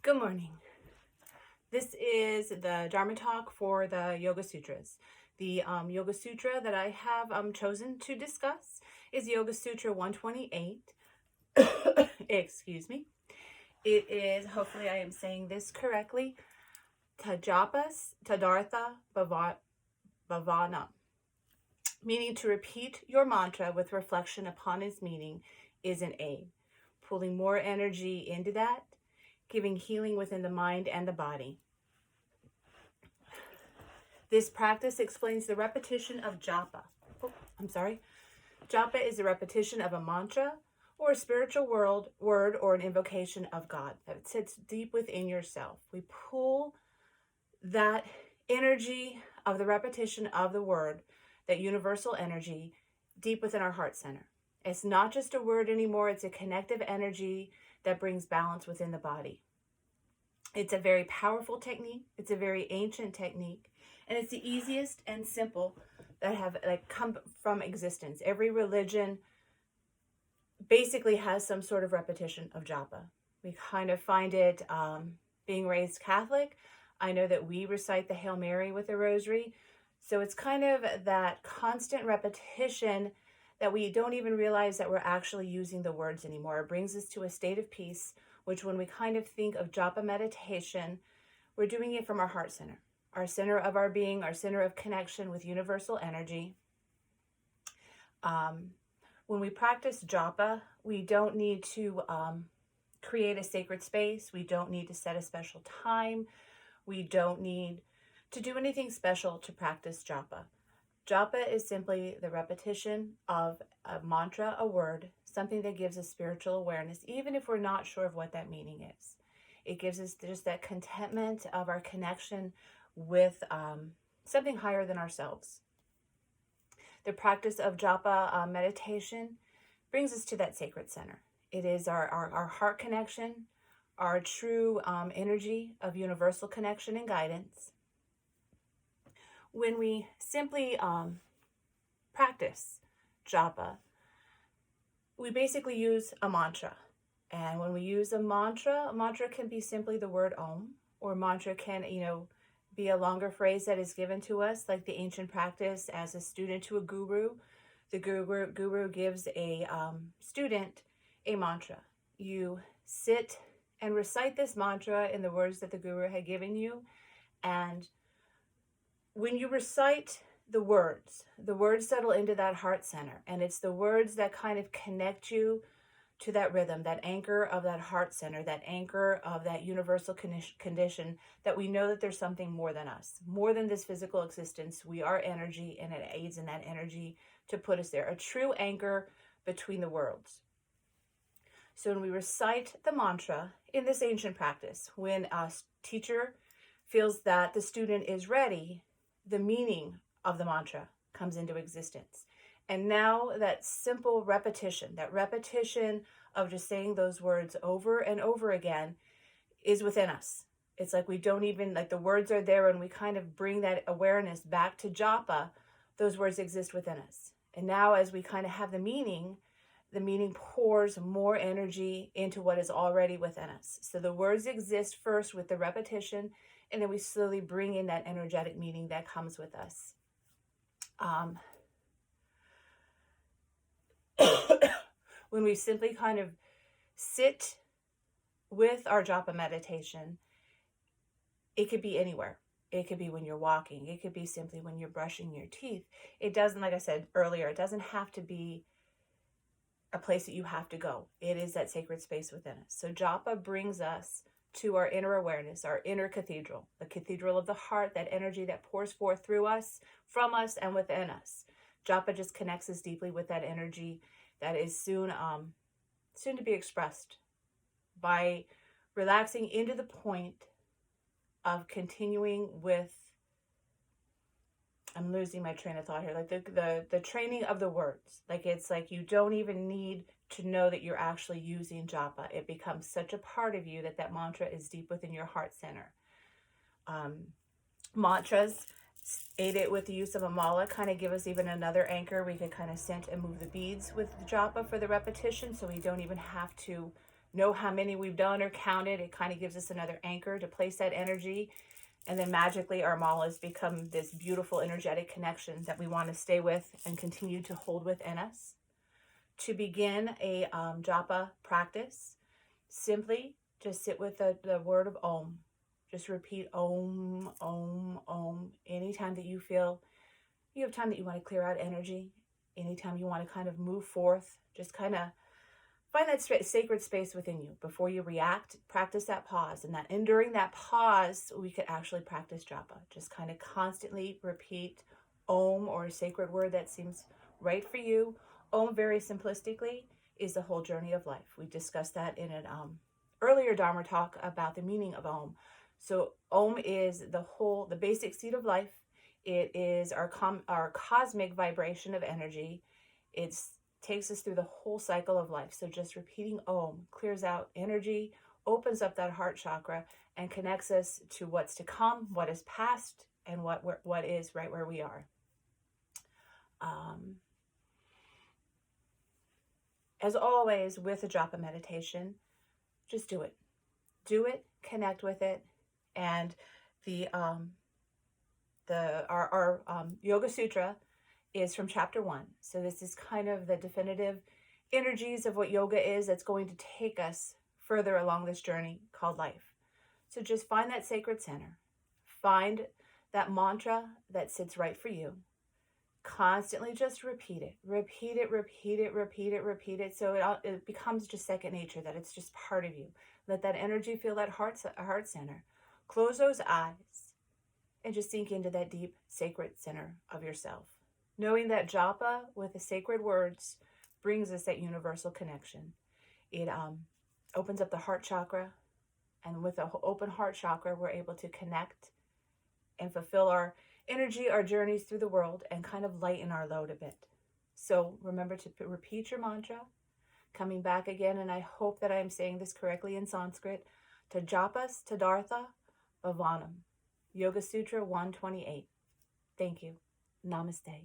Good morning. This is the Dharma talk for the Yoga Sutras. The Yoga Sutra that I have chosen to discuss is Yoga Sutra 128. Excuse me. It is, hopefully I am saying this correctly, Tajapas Tadartha Bhavana, meaning to repeat your mantra with reflection upon its meaning is an aid, pulling more energy into that, giving healing within the mind and the body. This practice explains the repetition of japa. Japa is the repetition of a mantra or a spiritual word or an invocation of God that sits deep within yourself. We pull that energy of the repetition of the word, that universal energy, deep within our heart center. It's not just a word anymore, it's a connective energy that brings balance within the body. It's a very powerful technique. It's a very ancient technique. And it's the easiest and simple that have come from existence. Every religion basically has some sort of repetition of japa. We kind of find it, being raised Catholic, I know that we recite the Hail Mary with the rosary. So it's kind of that constant repetition that we don't even realize that we're actually using the words anymore. It brings us to a state of peace, which when we kind of think of japa meditation, we're doing it from our heart center, our center of our being, our center of connection with universal energy. When we practice japa, we don't need to create a sacred space. We don't need to set a special time. We don't need to do anything special to practice japa. Japa is simply the repetition of a mantra, a word, something that gives us spiritual awareness, even if we're not sure of what that meaning is. It gives us just that contentment of our connection with something higher than ourselves. The practice of japa meditation brings us to that sacred center. It is our heart connection, our true energy of universal connection and guidance. When we simply practice japa, we basically use a mantra. And when we use a mantra can be simply the word Om, or mantra can, be a longer phrase that is given to us, like the ancient practice as a student to a guru. The guru gives a student a mantra. You sit and recite this mantra in the words that the guru had given you. And when you recite the words settle into that heart center. And it's the words that kind of connect you to that rhythm, that anchor of that heart center, that anchor of that universal condition, that we know that there's something more than us, more than this physical existence. We are energy, and it aids in that energy to put us there, a true anchor between the worlds. So when we recite the mantra in this ancient practice, when a teacher feels that the student is ready, the meaning of the mantra comes into existence. And now that simple repetition, that repetition of just saying those words over and over again is within us. It's like we don't even, like the words are there, and we kind of bring that awareness back to japa. Those words exist within us. And now as we kind of have the meaning pours more energy into what is already within us. So the words exist first with the repetition, and then we slowly bring in that energetic meaning that comes with us. When we simply kind of sit with our japa meditation, it could be anywhere. It could be when you're walking. It could be simply when you're brushing your teeth. It doesn't, like I said earlier, it doesn't have to be a place that you have to go. It is that sacred space within us. So japa brings us to our inner awareness, our inner cathedral, the cathedral of the heart, that energy that pours forth through us, from us, and within us. Japa just connects us deeply with that energy that is soon to be expressed by relaxing into the point of continuing with, I'm losing my train of thought here, like the training of the words. Like it's like you don't even need to know that you're actually using japa. It becomes such a part of you that mantra is deep within your heart center. Mantras, aided with the use of a mala, kind of give us even another anchor. We could kind of scent and move the beads with the japa for the repetition, so we don't even have to know how many we've done or counted. It kind of gives us another anchor to place that energy. And then magically our malas become this beautiful energetic connection that we want to stay with and continue to hold within us. To begin a japa practice, simply just sit with the word of Om. Just repeat Om, Om, Om. Anytime that you feel you have time that you want to clear out energy, anytime you want to kind of move forth, just kind of find that sacred space within you before you react. Practice that pause, and during that pause, we could actually practice japa. Just kind of constantly repeat Om or a sacred word that seems right for you. Om, very simplistically, is the whole journey of life. We discussed that in an earlier Dharma talk about the meaning of Om. So Om is the basic seed of life. It is our cosmic vibration of energy. It takes us through the whole cycle of life. So just repeating Om clears out energy, opens up that heart chakra, and connects us to what's to come, what is past, and what is right where we are. As always, with a japa meditation, just do it. Do it, connect with it, and our Yoga Sutra is from chapter 1. So this is kind of the definitive energies of what yoga is that's going to take us further along this journey called life. So just find that sacred center. Find that mantra that sits right for you. Constantly just repeat it. Repeat it, repeat it, repeat it, repeat it. So it becomes just second nature, that it's just part of you. Let that energy feel that heart center. Close those eyes and just sink into that deep sacred center of yourself. Knowing that japa with the sacred words brings us that universal connection. It opens up the heart chakra, and with an open heart chakra, we're able to connect and fulfill our energy, our journeys through the world, and kind of lighten our load a bit. So remember to repeat your mantra, coming back again, and I hope that I am saying this correctly in Sanskrit, Tajapas Tadartha Bhavanam, Yoga Sutra 128. Thank you. Namaste.